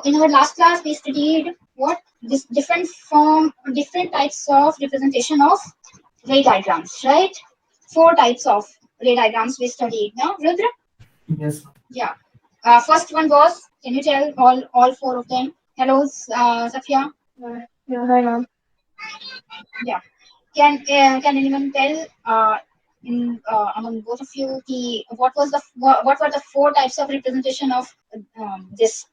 in our last class, we studied what this different types of representation of ray diagrams, right? 4 types of ray diagrams we studied. Now, Rudra? Yes. Yeah. First one was, can you tell all 4 of them? Hello, Safia. Yeah, hi ma'am. Yeah. Can anyone tell among both of you what were the 4 types of representation of this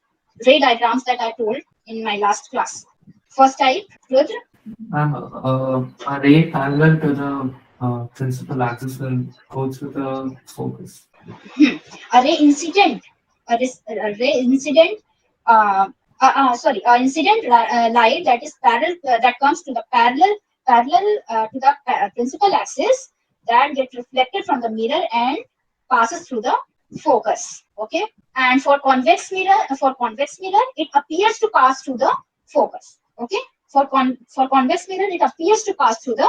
ray diagrams that I told in my last class? First type, Rudra. A ray parallel to the principal axis will go through the focus. A ray incident, a ray incident. Incident light that is parallel that comes to the parallel to the principal axis that gets reflected from the mirror and passes through the focus. Okay, and for convex mirror, it appears to pass through the focus. Okay, for convex mirror, it appears to pass through the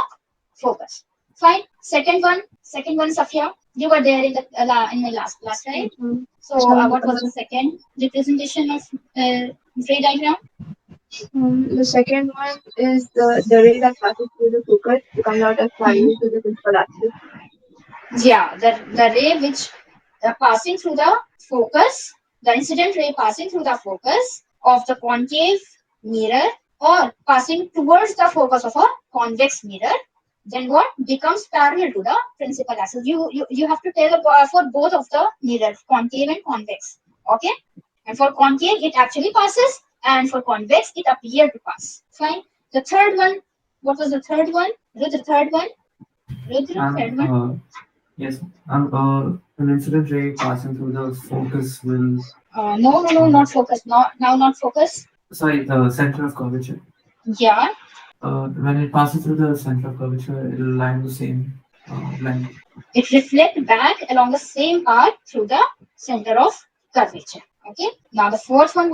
focus. Fine. Second one, Safia. You were there in the in my last class, right? So, what was the second representation of ray diagram? The second one is the ray that passes through the focus to come out as parallel to the principal axis. Yeah, the ray which passing through the focus, the incident ray passing through the focus of the concave mirror or passing towards the focus of a convex mirror, then what becomes parallel to the principal axis. You have to tell for both of the mirrors, concave and convex. Okay, and for concave it actually passes, and for convex it appeared to pass. Fine. The third one, what was the third one? The third one. Third one. Yes, an incident ray passing through the focus will. No, not focus. Not focus. Sorry, the center of curvature. Yeah. When it passes through the center of curvature, it will line the same length. It reflects back along the same path through the center of curvature. Okay. Now the fourth one,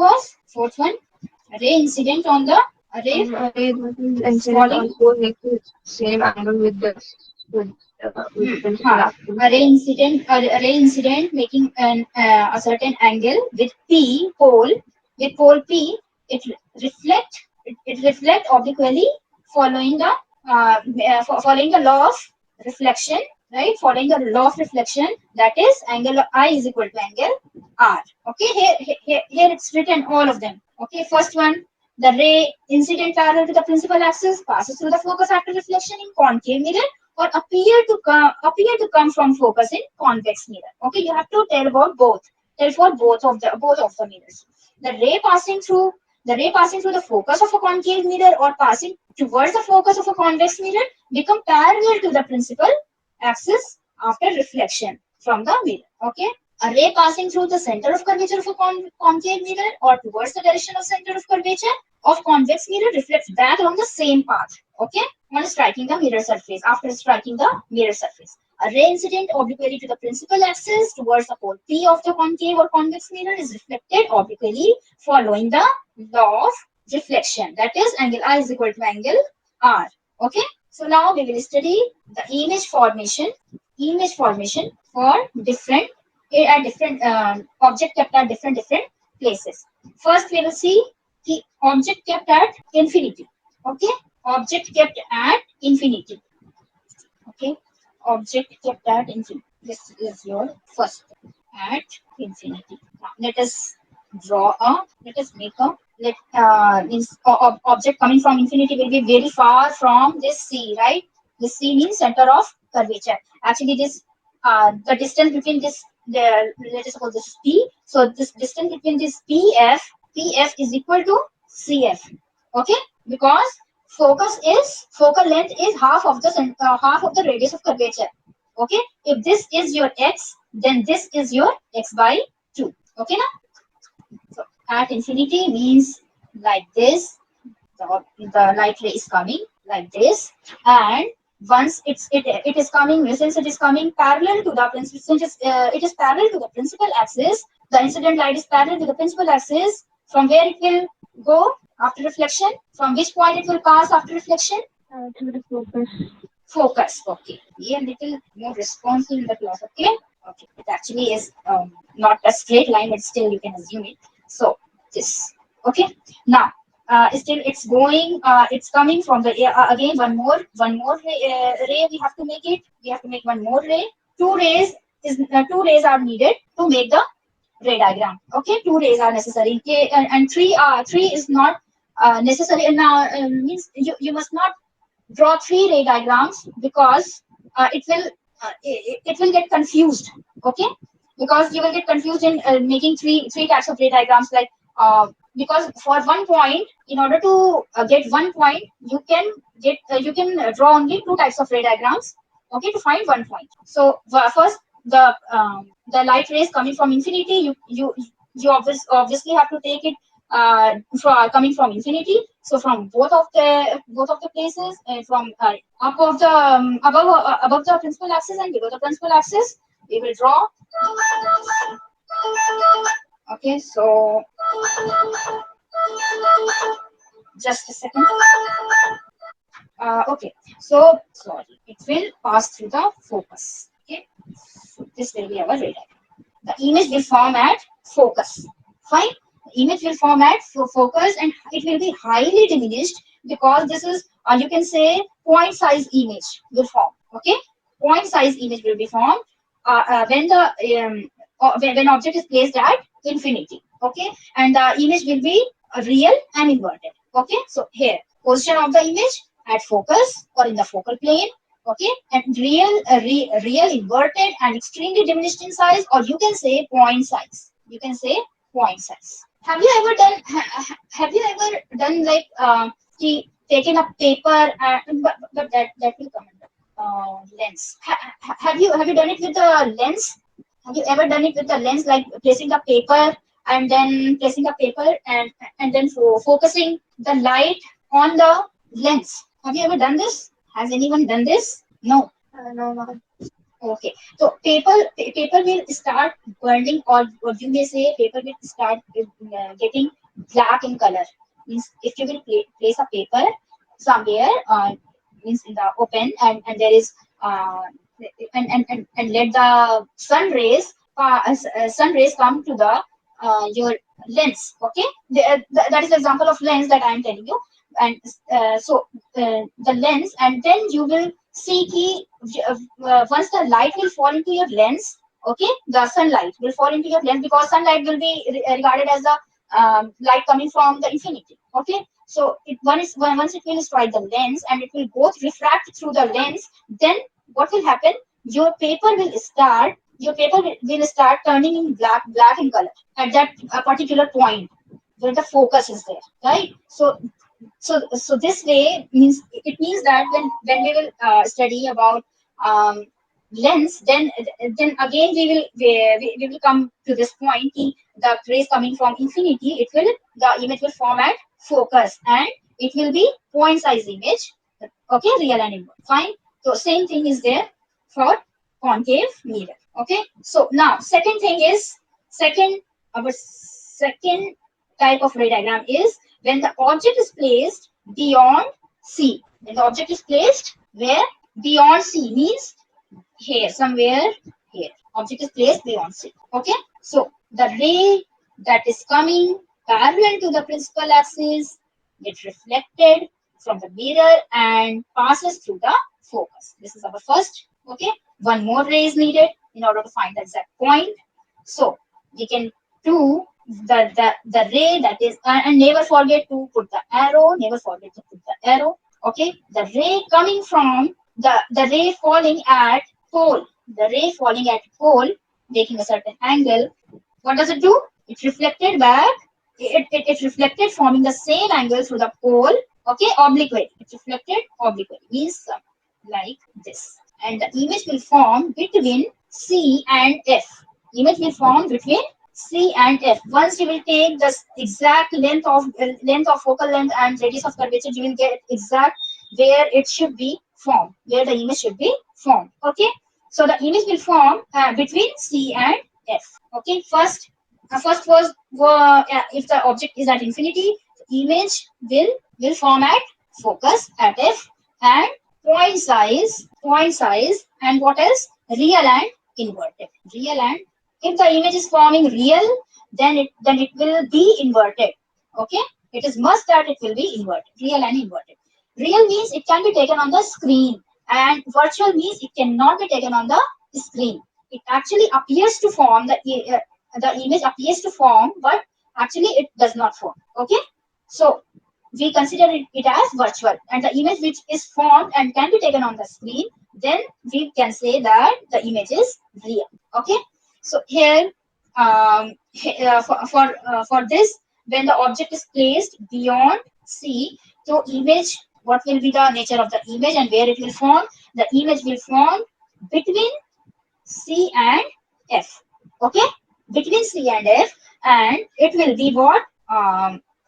ray incident on the ray. Ray that is incident on four makes the same angle with the principal axis. A ray incident making a certain angle with pole P. It reflect obliquely following the law of reflection, right? Following the law of reflection, that is angle I is equal to angle R. Okay, here it's written all of them. Okay, first one, the ray incident parallel to the principal axis passes through the focus after reflection in concave mirror or appear to come from focus in convex mirror. Okay, you have to tell about both. Tell for both of the mirrors. The ray passing through the focus of a concave mirror or passing towards the focus of a convex mirror become parallel to the principal axis after reflection from the mirror. Okay, a ray passing through the center of curvature of a concave mirror or towards the direction of center of curvature of convex mirror reflects back along the same path. Okay, on striking the mirror surface. After striking the mirror surface, a ray incident obliquely to the principal axis towards the pole P of the concave or convex mirror is reflected obliquely following the law of reflection. That is, angle I is equal to angle R. Okay. So now we will study the image formation for different object kept at different places. First, we will see the object kept at infinity. Okay, object kept at infinity. Okay, object kept at infinity. This is your first at infinity. Now, let us make a this object coming from infinity will be very far from this C, right? This C means center of curvature. Actually, this the distance between this, let us suppose this is P. So this distance between this PF is equal to CF. Okay, because focal length is half of the radius of curvature. Okay, if this is your x, then this is your x by 2. Okay, now. So at infinity means like this. The light ray is coming like this, and once it is coming, since it is coming parallel to the principal, since it is parallel to the principal axis, the incident light is parallel to the principal axis. From where it will go after reflection? From which point it will pass after reflection? To the focus. Focus. Okay. Be a little more responsive in the class. Okay. Okay. It actually is not a straight line, but still you can assume it. So this. Okay. Now, still it's going. It's coming from the again one more ray. We have to make it. We have to make one more ray. Two rays are needed to make the ray diagram. Okay, two rays are necessary. Okay, and three is not necessary. And now means you must not draw three ray diagrams because it will get confused. Okay, because you will get confused in making three types of ray diagrams, like because for one point, in order to get one point, you can draw only two types of ray diagrams, okay, to find one point. So first, the light rays coming from infinity, obviously have to take it coming from infinity. So from both of the places, from above the principal axis and below the principal axis, we will draw. Okay, so just a second. Okay, so sorry, it will pass through the focus. Okay, so this will be our radar. The image will form at focus. Fine. The image will form at focus, and it will be highly diminished because this is, you can say, point size image will form. Okay, point size image will be formed when the when object is placed at infinity. Okay, and the image will be real and inverted. Okay, so here position of the image at focus or in the focal plane. Okay, and real inverted and extremely diminished in size, or you can say point size. You can say point size. Have you ever done? Have you ever done like taken a paper? But that will come under lens. Have you done it with the lens? Have you ever done it with the lens, like placing the paper and then placing the paper and then focusing the light on the lens? Have you ever done this? Has anyone done this? No. No, no. Okay. So paper will start burning, or you may say paper will start getting black in color. Means if you will place a paper somewhere, means in the open, and there is and let the sun rays come to the your lens. Okay, that is the example of lens that I am telling you. And the lens, and then you will see once the light will fall into your lens. Okay, the sunlight will fall into your lens because sunlight will be regarded as the light coming from the infinity. Okay, so once it will strike the lens and it will both refract through the lens, then what will happen? Your paper will start turning in black in color at that particular point where the focus is there, right? So this way means that when we will study about lens, then again we will come to this point. The rays coming from infinity, the image will form at focus, and it will be point size image. Okay, real and inverted. Fine. So same thing is there for concave mirror. Okay. So now our second type of ray diagram is when the object is placed beyond C. When the object is placed where? Beyond C means here, somewhere here. Object is placed beyond C. Okay. So the ray that is coming parallel to the principal axis gets reflected from the mirror and passes through the focus. This is our first. Okay. One more ray is needed in order to find the exact point. So we can do the ray that is, and never forget to put the arrow. Never forget to put the arrow. Okay. The ray coming from the ray falling at pole. The ray falling at pole, making a certain angle. What does it do? It reflected back. It reflected, forming the same angle through the pole. Okay, obliquely. It reflected obliquely, means like this. And the image will form between C and F. Image will form between C and F. Once you will take the exact length of focal length and radius of curvature, you will get exact where it should be formed, where the image should be formed. Okay, so the image will form between C and F. Okay, first was if the object is at infinity, the image will form at focus at F, and point size, and what else? Real and inverted. Real and, if the image is forming real, then it will be inverted. Okay, it is must that it will be inverted, real and inverted. Real means it can be taken on the screen, and virtual means it cannot be taken on the screen. It actually appears to form the image appears to form, but actually it does not form. Okay, so we consider it as virtual, and the image which is formed and can be taken on the screen, then we can say that the image is real. Okay, so here for this, when the object is placed beyond C, so image, what will be the nature of the image and where it will form? The image will form between C and F. Okay, between C and F, and it will be what?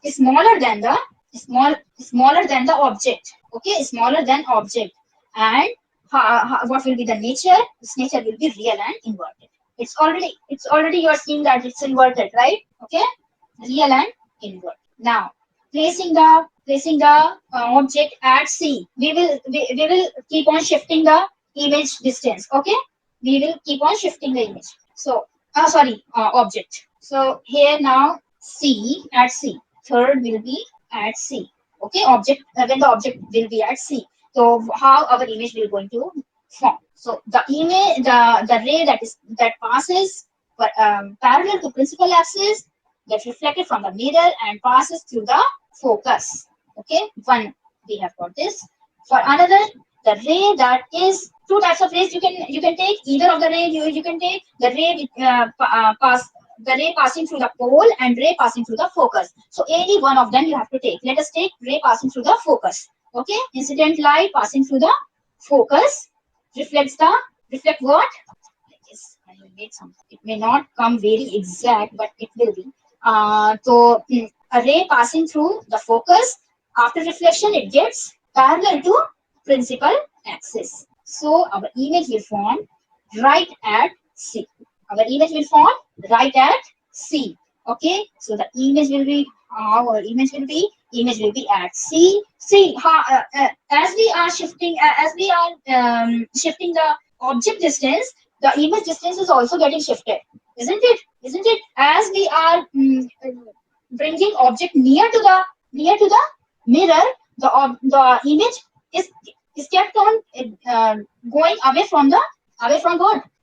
Smaller than the smaller than the object. Okay, smaller than object, and what will be the nature? This nature will be real and inverted. It's already you are seeing that it's inverted, right? Okay, real and inverted. Now placing the object at C, we will keep on shifting the image distance. Okay, we will keep on shifting the image. So sorry, object. So here now C at C, third will be at C. Okay, object when the object will be at C. So how our image will going to form? So the image, the ray that passes parallel to principal axis, gets reflected from the mirror and passes through the focus. Okay, one, we have got this. For another, the ray that is two types of rays you can take either of the ray. You can take the ray pass the ray passing through the pole and ray passing through the focus. So any one of them you have to take. Let us take ray passing through the focus. Okay, incident light passing through the focus reflect what? Yes, I will make something. It may not come very exact, but it will be. A ray passing through the focus, after reflection, it gets parallel to principal axis. So our image will form right at C. Our image will form right at C. Okay, so the image will be our image will be at C. See, as we are shifting the object distance, the image distance is also getting shifted, isn't it? Isn't it? As we are bringing object near to the mirror, the image is is kept on going away from what?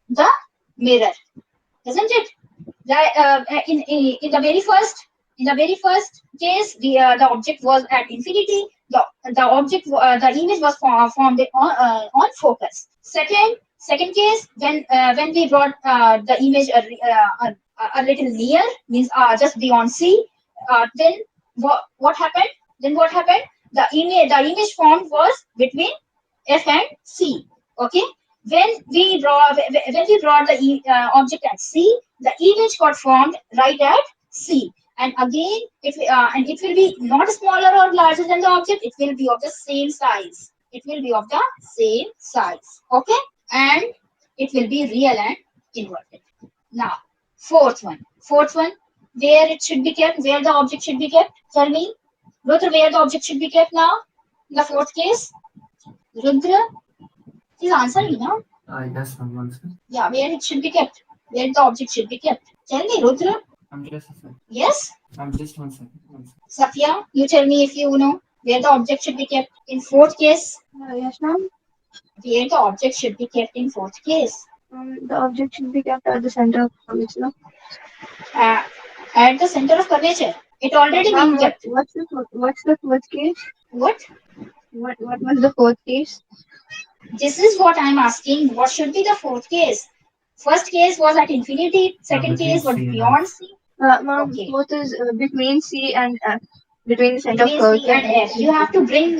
The mirror, isn't it? In the very first case, the object was at infinity. The image was formed on focus. Second case, when we brought the image a little near, means just beyond C, then what happened? The image formed was between F and C. Okay. When we brought the object at C, the image got formed right at C. And again, it will be not smaller or larger than the object. It will be of the same size. It will be of the same size. Okay, and it will be real and inverted. Now, fourth one, where it should be kept, where the object should be kept. Tell me, Rudra, where the object should be kept now? In the fourth case, Rudra, please answer me now. Yes, ma'am, one second. Yeah, where it should be kept, where the object should be kept. Tell me, Rudra. I'm just a second. Yes, I'm just one second. One second. Safia, you tell me if you know where the object should be kept in fourth case. Yes, ma'am. Where the object should be kept in fourth case. The object should be kept at the center of curvature. Uh, at the center of curvature. It already been kept. What's the fourth case? What? What was the fourth case? This is what I'm asking. What should be the fourth case? First case was at infinity. Second between case was C and beyond F. C. Ma'am, Okay. fourth is between C and F. Between the center of Between C curvature. and F. You have to bring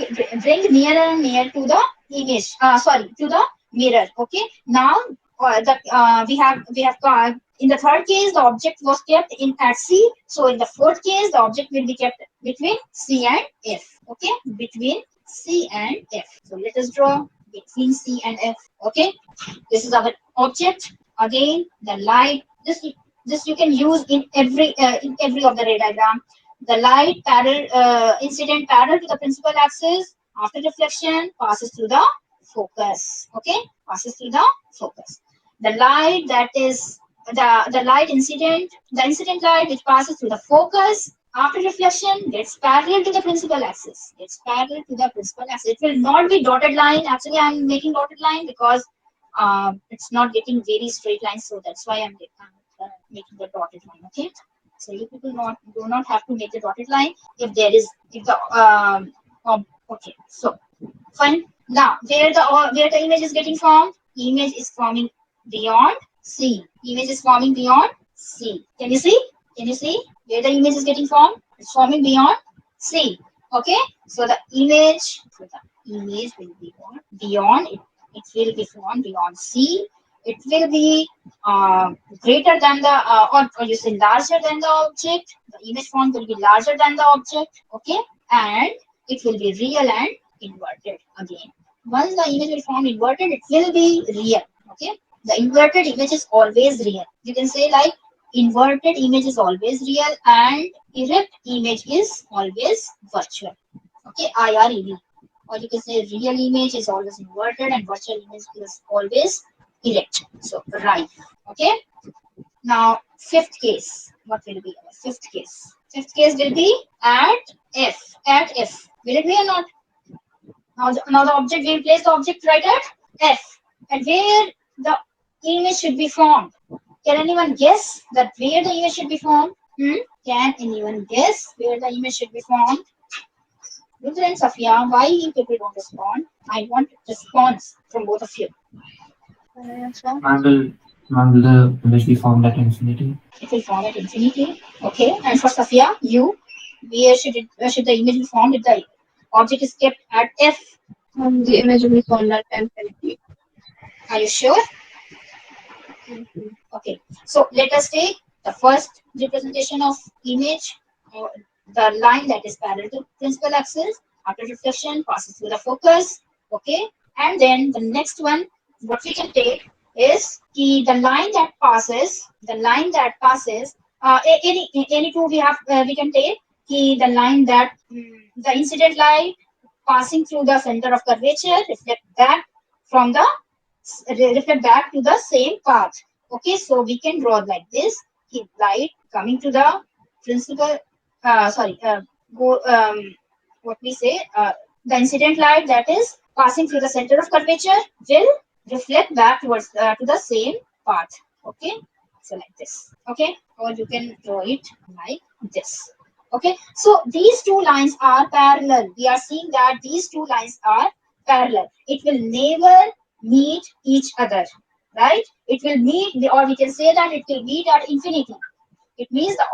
nearer and near to the image. To the mirror. Okay. Now we have in the third case the object was kept in at C. So in the fourth case the object will be kept between C and F. Okay. Between C and F. So let us draw between C and F. Okay. This is our object. Again, the light. This you can use in every of the ray diagram. The light incident parallel to the principal axis. After reflection, passes through the focus. Okay, passes through the focus. The light that is the incident light which passes through the focus after reflection gets parallel to the principal axis. It's parallel to the principal axis. It will not be dotted line. Actually, I'm making dotted line because it's not getting very straight lines, so that's why I'm making the dotted line. Okay, so you people do not have to make the dotted line if there is if the okay. So fine. Now where the image is getting formed? Image is forming beyond C. Image is forming beyond C. Can you see? Can you see where the image is getting formed? It's forming beyond C. Okay. So the image will be what? Beyond it. It will be formed beyond C. It will be greater than the or you say larger than the object. The image form will be larger than the object. Okay, and it will be real and inverted again. Once the image will form inverted, it will be real. Okay, the inverted image is always real. You can say like inverted image is always real and erect image is always virtual. Okay, IREV. Or you can say real image is always inverted and virtual image is always erect. So right. Okay. Now fifth case. What will be our fifth case? Fifth case will be at F. At F. Will it be or not? Now the object, we place the object right at F. And where the image should be formed. Can anyone guess that where the image should be formed? Can anyone guess where the image should be formed? Rudra and Safia, why you people don't respond? I want response from both of you. Can I answer? Ma'am, will the image be formed at infinity? It will form at infinity. Okay. And for Safia, you, where should the image be formed if the object is kept at F? The image will be formed at infinity. Are you sure? Okay. So let us take the first representation of image, or the line that is parallel to principal axis. After reflection, passes through the focus. Okay. And then the next one, what we can take is the line that passes. Any two we can take the line that the incident light passing through the center of curvature reflect back to the same path. Okay, so we can draw like this. Keep light coming to the principal. Sorry, go. What we say? The incident light that is passing through the center of curvature will reflect back towards to the same path. Okay, so like this. Okay, or you can draw it like this. Okay, so these two lines are parallel. We are seeing that these two lines are parallel. It will never meet each other, right? It will meet, or we can say that it will meet at infinity. It means the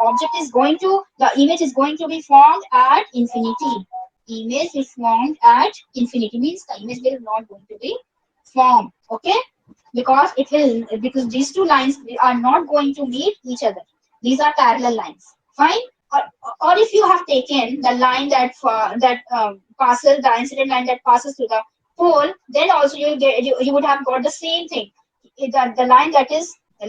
image is going to be formed at infinity. Image is formed at infinity means the image will not going to be formed. Okay, because these two lines are not going to meet each other. These are parallel lines. Fine. Or if you have taken the line passes the incident line that passes through the pole, then also you would have got the same thing. The line that is the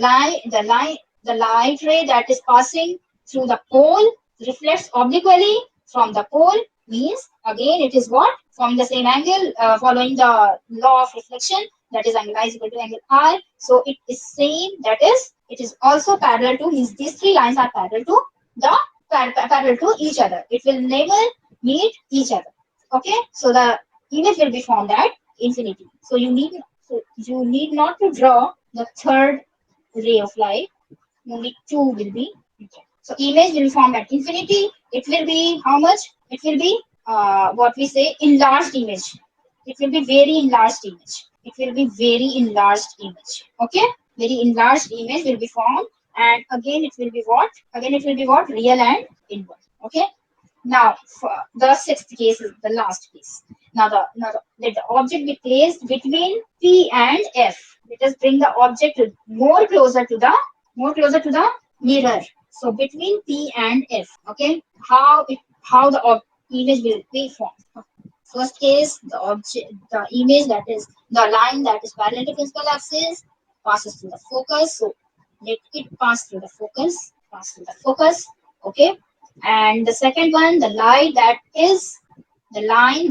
light ray that is passing through the pole reflects obliquely from the pole, means again it is what? From the same angle, following the law of reflection, that is angle I is equal to angle I. So it is same, that is it is also parallel to, means these three lines are parallel to each other. It will never meet each other. Okay, so the image will be formed at infinity. So you need not to draw the third ray of light. Only two will be. Okay. So image will form at infinity. It will be how much? It will be what we say enlarged image. It will be very enlarged image. It will be very enlarged image. Okay, very enlarged image will be formed, and again it will be what? Again it will be what? Real and inward. Okay. Now, for the sixth case is the last case. Let the object be placed between P and F. Let us bring the object more closer to the mirror. So between P and F. Okay, how the image will be formed. First case, the image that is the line that is parallel to principal axis passes through the focus. So let it pass through the focus. Okay. And the second one, the light that is the light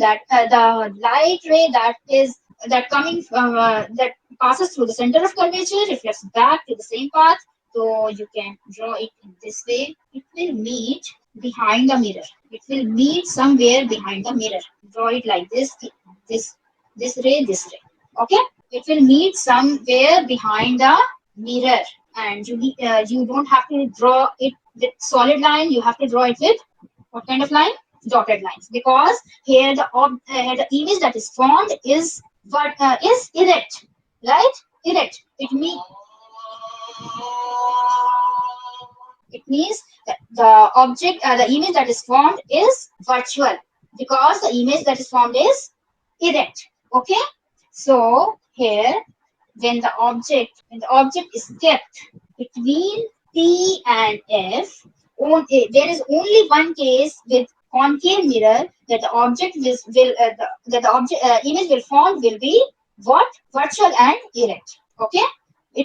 ray that passes through the center of curvature reflects back to the same path. So you can draw it in this way. It will meet behind the mirror. It will meet somewhere behind the mirror. Draw it like this, this ray, this ray. Okay, it will meet somewhere behind the mirror, and you don't have to draw it with solid line. You have to draw it with what kind of line? Dotted lines, because here the image that is formed is what is erect, right? Erect. It means that the image that is formed is virtual, because the image that is formed is erect. Okay, so here when the object is kept between P and F, there is only one case with concave mirror that the object that the object image will form will be what? Virtual and erect. Okay,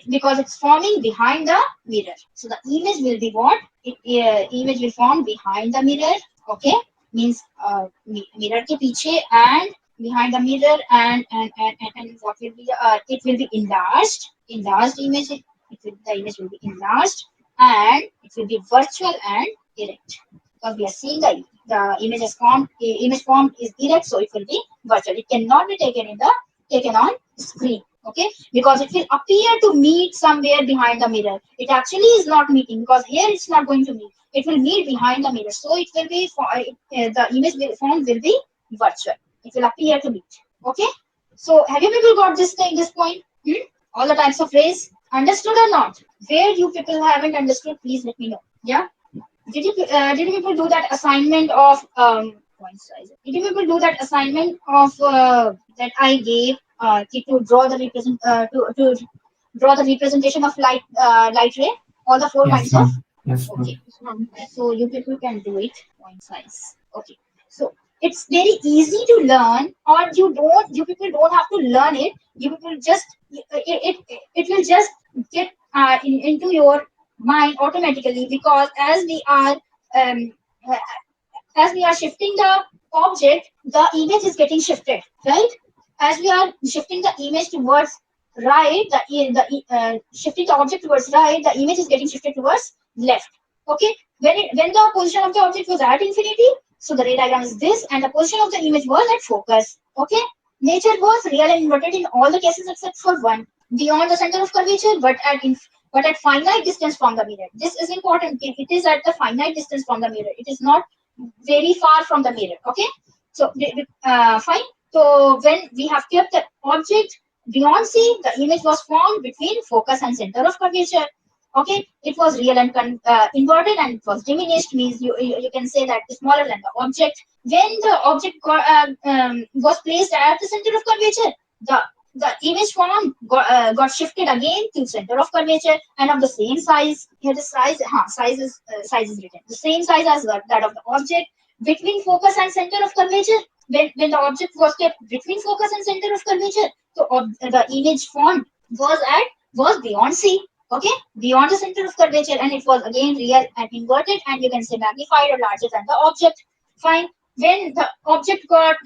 because it's forming behind the mirror. So the image will be what? Image will form behind the mirror. Okay, means mirror ke piche and behind the mirror, and what will be it will be enlarged image. The image will be enlarged, and it will be virtual and erect, because we are seeing the image formed is erect, so it will be virtual. It cannot be taken on screen. Okay, because it will appear to meet somewhere behind the mirror. It actually is not meeting, because here it's not going to meet. It will meet behind the mirror, so it will be the image formed will be virtual. It will appear to meet. Okay, so have you people got this point? All the types of rays understood or not? Where you people haven't understood, please let me know. Yeah, did you people do that assignment of point size? Did you people do that assignment of that I gave to draw the to draw the representation of light ray, all the four Yes, kinds of? ma'am. Yes, Okay, ma'am. so you people can do it. Point size. Okay, so it's very easy to learn, or you people don't have to learn it. You people just it will just get into your mind automatically, because um, uh, as we are shifting the object, the image is getting shifted, right? As we are shifting the image towards right, shifting the object towards right, the image is getting shifted towards left. Okay, when the position of the object was at infinity, so the ray diagram is this, and the position of the image was at focus. Okay, nature was real and inverted in all the cases except for one, beyond the center of curvature, but at finite distance from the mirror. This is important. It is at the finite distance from the mirror. It is not very far from the mirror. Okay, so fine. So when we have kept the object beyond C, the image was formed between focus and center of curvature. Okay, it was real and inverted, and it was diminished, means you can say that it's smaller than the object. When the object was placed at the center of curvature, the the image form got shifted again to center of curvature, and of the same size. Here the size is written the same size as that of the object between focus and center of curvature. When the object was kept between focus and center of curvature, so the image form was beyond C. Okay, beyond the center of curvature, and it was again real and inverted, and you can say magnified or larger than the object. Fine. When the object got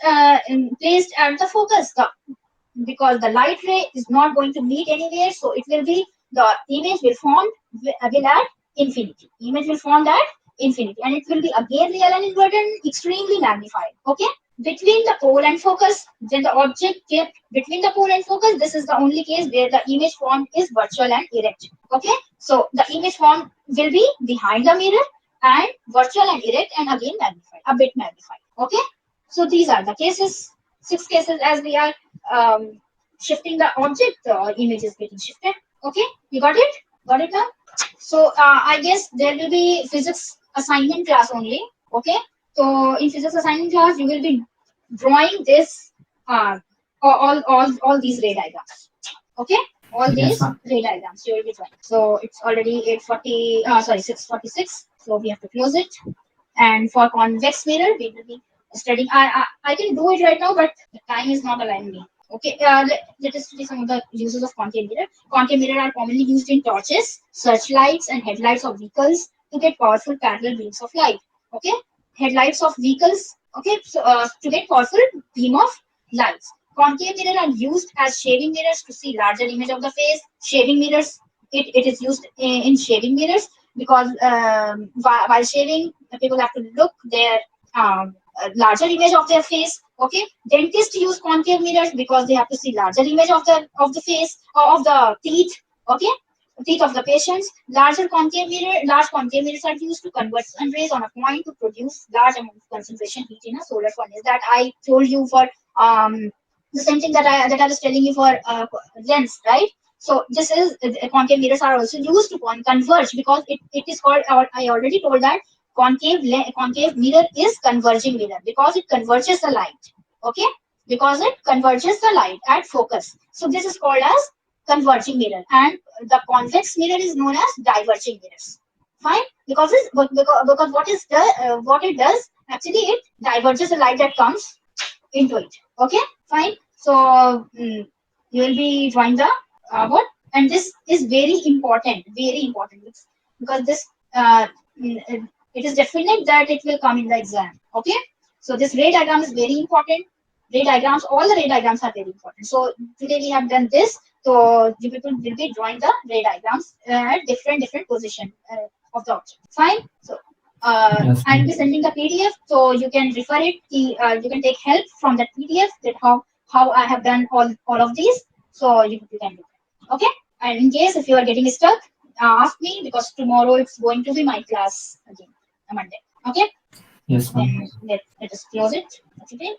placed at the focus, because the light ray is not going to meet anywhere, so it will be the image will form will at infinity. Image will form at infinity, and it will be again real and inverted and extremely magnified. Okay, between the pole and focus, when the object kept between the pole and focus, this is the only case where the image form is virtual and erect. Okay, so the image form will be behind the mirror and virtual and erect, and again magnified, a bit magnified. Okay, so these are the cases, 6 cases. As we are shifting the object, the image is getting shifted. Okay, you got it? Got it now? So I guess there will be physics assignment class only. Okay, so in physics assignment class, you will be drawing this all these ray diagrams. Okay, all Yes, these ma'am. ray diagrams you will be drawing. So it's already 8:40. Sorry, 6:46. So we have to close it. And for convex mirror, we will be studying. I can do it right now, but the time is not allowing me. Okay, let us see some of the uses of concave mirror. Concave mirror are commonly used in torches, searchlights, and headlights of vehicles to get powerful parallel beams of light. Okay, headlights of vehicles. Okay, so to get powerful beam of lights. Concave mirror are used as shaving mirrors to see larger image of the face. Shaving mirrors. It is used in shaving mirrors because while shaving, people have to look their larger image of their face. Okay, dentists use concave mirrors because they have to see larger image of the face or of the teeth. Okay, teeth of the patients. Large concave mirrors are used to convert sun rays on a point to produce large amount of concentration heat in a solar furnace. That I told you for the same thing that I was telling you for lens, right? So this is concave mirrors are also used to converge because it is called. I already told that concave mirror is converging mirror because it converges the light. Okay, because it converges the light at focus. So this is called as converging mirror, and the convex mirror is known as diverging mirrors. Fine, because what it does actually, it diverges the light that comes into it. Okay, fine. So you will be drawing the what, and this is very important because this it is definite that it will come in the exam. Okay, so this ray diagram is very important. Ray diagrams, all the ray diagrams are very important. So today we have done this. So you people will be drawing the ray diagrams at different position of the object. Fine. So Yes, I'll be ma'am. sending the PDF, so you can refer it. You can take help from that PDF that how I have done all of these. So you can do that. Okay. And in case if you are getting stuck, ask me because tomorrow it's going to be my class again, on Monday. Okay. Yes, ma'am. Then let us close it. That's it.